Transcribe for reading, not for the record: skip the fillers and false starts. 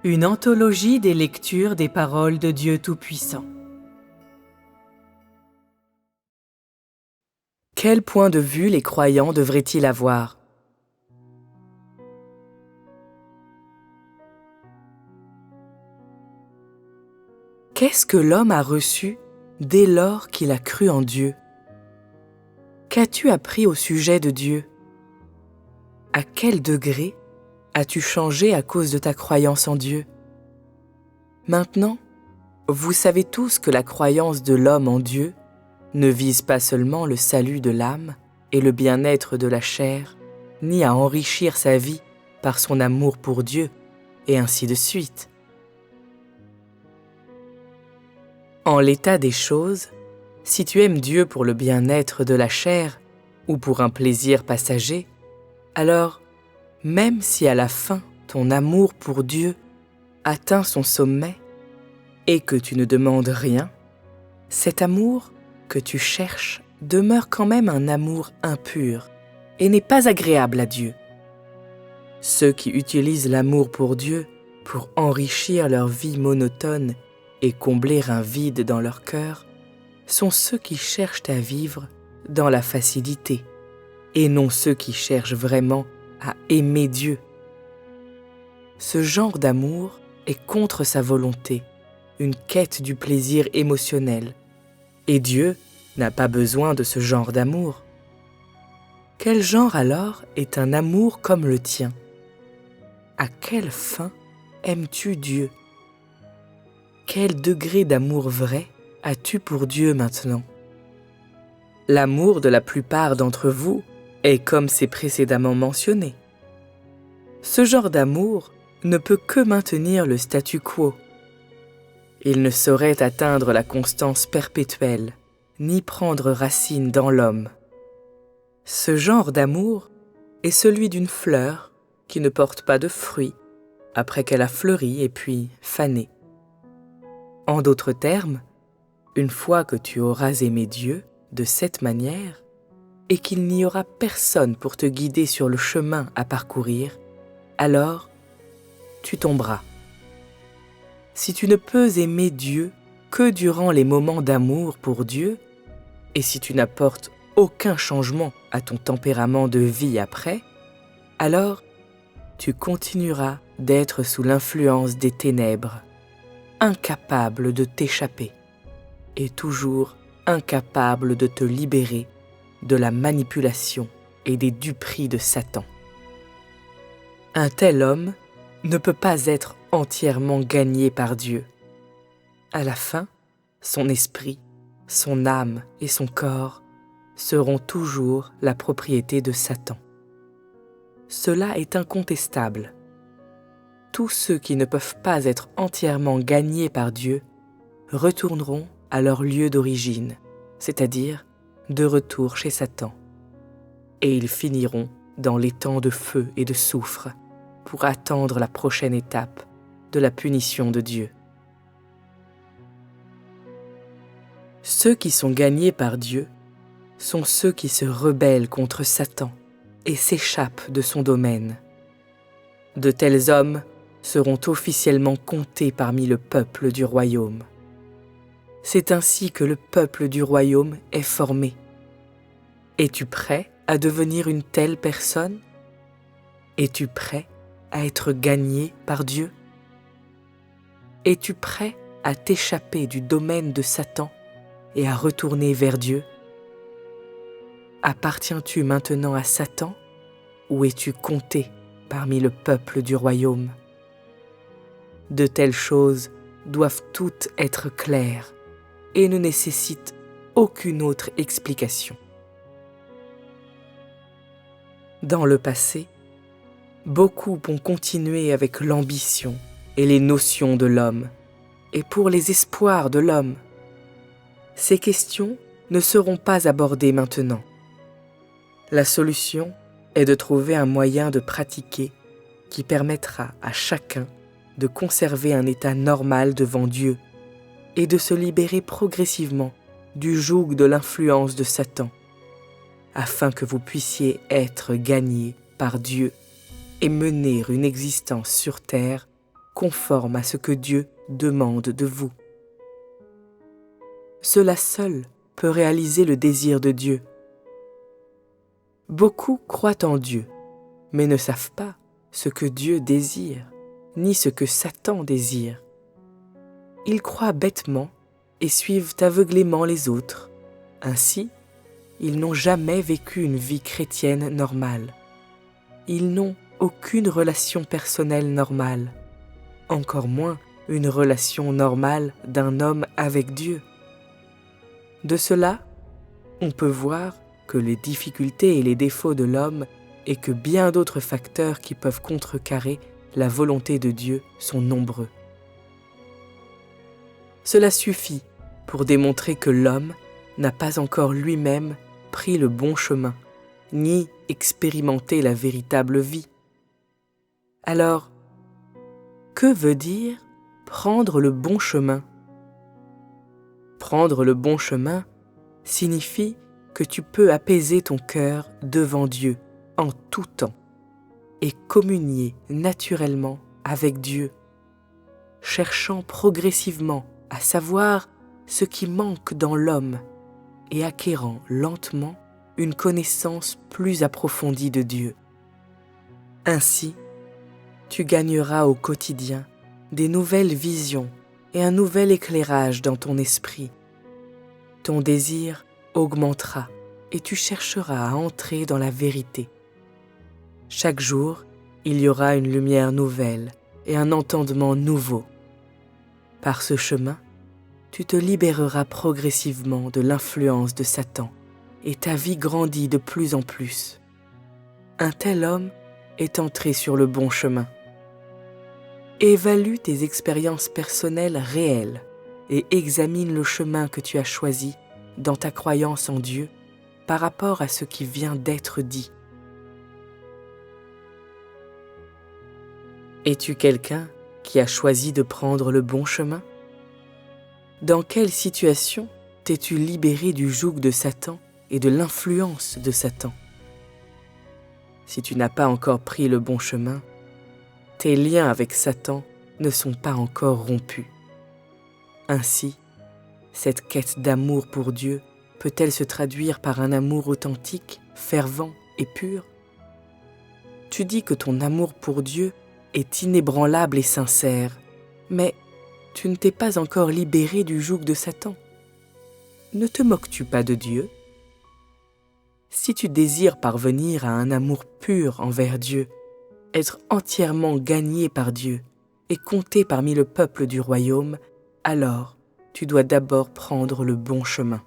Une anthologie des lectures des paroles de Dieu Tout-Puissant. Quel point de vue les croyants devraient-ils avoir ? Qu'est-ce que l'homme a reçu dès lors qu'il a cru en Dieu ? Qu'as-tu appris au sujet de Dieu ? À quel degré as-tu changé à cause de ta croyance en Dieu ? Maintenant, vous savez tous que la croyance de l'homme en Dieu ne vise pas seulement le salut de l'âme et le bien-être de la chair, ni à enrichir sa vie par son amour pour Dieu, et ainsi de suite. En l'état des choses, si tu aimes Dieu pour le bien-être de la chair ou pour un plaisir passager, alors, même si à la fin ton amour pour Dieu atteint son sommet et que tu ne demandes rien, cet amour que tu cherches demeure quand même un amour impur et n'est pas agréable à Dieu. Ceux qui utilisent l'amour pour Dieu pour enrichir leur vie monotone et combler un vide dans leur cœur sont ceux qui cherchent à vivre dans la facilité et non ceux qui cherchent vraiment à aimer Dieu. Ce genre d'amour est contre sa volonté, une quête du plaisir émotionnel, et Dieu n'a pas besoin de ce genre d'amour. Quel genre alors est un amour comme le tien ? À quelle fin aimes-tu Dieu ? Quel degré d'amour vrai as-tu pour Dieu maintenant ? L'amour de la plupart d'entre vous est comme c'est précédemment mentionné. Ce genre d'amour ne peut que maintenir le statu quo. Il ne saurait atteindre la constance perpétuelle, ni prendre racine dans l'homme. Ce genre d'amour est celui d'une fleur qui ne porte pas de fruits après qu'elle a fleuri et puis fané. En d'autres termes, une fois que tu auras aimé Dieu de cette manière et qu'il n'y aura personne pour te guider sur le chemin à parcourir, alors tu tomberas. Si tu ne peux aimer Dieu que durant les moments d'amour pour Dieu, et si tu n'apportes aucun changement à ton tempérament de vie après, alors tu continueras d'être sous l'influence des ténèbres, incapable de t'échapper, et toujours incapable de te libérer de la manipulation et des duperies de Satan. Un tel homme ne peut pas être entièrement gagné par Dieu. À la fin, son esprit, son âme et son corps seront toujours la propriété de Satan. Cela est incontestable. Tous ceux qui ne peuvent pas être entièrement gagnés par Dieu retourneront à leur lieu d'origine, c'est-à-dire de retour chez Satan. Et ils finiront dans les temps de feu et de soufre pour attendre la prochaine étape de la punition de Dieu. Ceux qui sont gagnés par Dieu sont ceux qui se rebellent contre Satan et s'échappent de son domaine. De tels hommes seront officiellement comptés parmi le peuple du royaume. C'est ainsi que le peuple du royaume est formé. Es-tu prêt à devenir une telle personne ? Es-tu prêt à être gagné par Dieu ? Es-tu prêt à t'échapper du domaine de Satan et à retourner vers Dieu ? Appartiens-tu maintenant à Satan ou es-tu compté parmi le peuple du royaume ? De telles choses doivent toutes être claires et ne nécessitent aucune autre explication. Dans le passé, beaucoup ont continué avec l'ambition et les notions de l'homme, et pour les espoirs de l'homme. Ces questions ne seront pas abordées maintenant. La solution est de trouver un moyen de pratiquer qui permettra à chacun de conserver un état normal devant Dieu et de se libérer progressivement du joug de l'influence de Satan, afin que vous puissiez être gagnés par Dieu et mener une existence sur terre conforme à ce que Dieu demande de vous. Cela seul peut réaliser le désir de Dieu. Beaucoup croient en Dieu, mais ne savent pas ce que Dieu désire, ni ce que Satan désire. Ils croient bêtement et suivent aveuglément les autres. Ainsi, ils n'ont jamais vécu une vie chrétienne normale. Ils n'ont aucune relation personnelle normale, encore moins une relation normale d'un homme avec Dieu. De cela, on peut voir que les difficultés et les défauts de l'homme et que bien d'autres facteurs qui peuvent contrecarrer la volonté de Dieu sont nombreux. Cela suffit pour démontrer que l'homme n'a pas encore lui-même pris le bon chemin, ni expérimenté la véritable vie. Alors, que veut dire prendre le bon chemin ? Prendre le bon chemin signifie que tu peux apaiser ton cœur devant Dieu en tout temps et communier naturellement avec Dieu, cherchant progressivement à savoir ce qui manque dans l'homme et acquérant lentement une connaissance plus approfondie de Dieu. Ainsi, tu gagneras au quotidien des nouvelles visions et un nouvel éclairage dans ton esprit. Ton désir augmentera et tu chercheras à entrer dans la vérité. Chaque jour, il y aura une lumière nouvelle et un entendement nouveau. Par ce chemin, tu te libéreras progressivement de l'influence de Satan et ta vie grandit de plus en plus. Un tel homme est entré sur le bon chemin. Évalue tes expériences personnelles réelles et examine le chemin que tu as choisi dans ta croyance en Dieu par rapport à ce qui vient d'être dit. Es-tu quelqu'un qui a choisi de prendre le bon chemin ? Dans quelle situation t'es-tu libéré du joug de Satan et de l'influence de Satan ? Si tu n'as pas encore pris le bon chemin, tes liens avec Satan ne sont pas encore rompus. Ainsi, cette quête d'amour pour Dieu peut-elle se traduire par un amour authentique, fervent et pur ? Tu dis que ton amour pour Dieu est inébranlable et sincère, mais tu ne t'es pas encore libéré du joug de Satan. Ne te moques-tu pas de Dieu ? Si tu désires parvenir à un amour pur envers Dieu, être entièrement gagné par Dieu et compter parmi le peuple du royaume, alors tu dois d'abord prendre le bon chemin.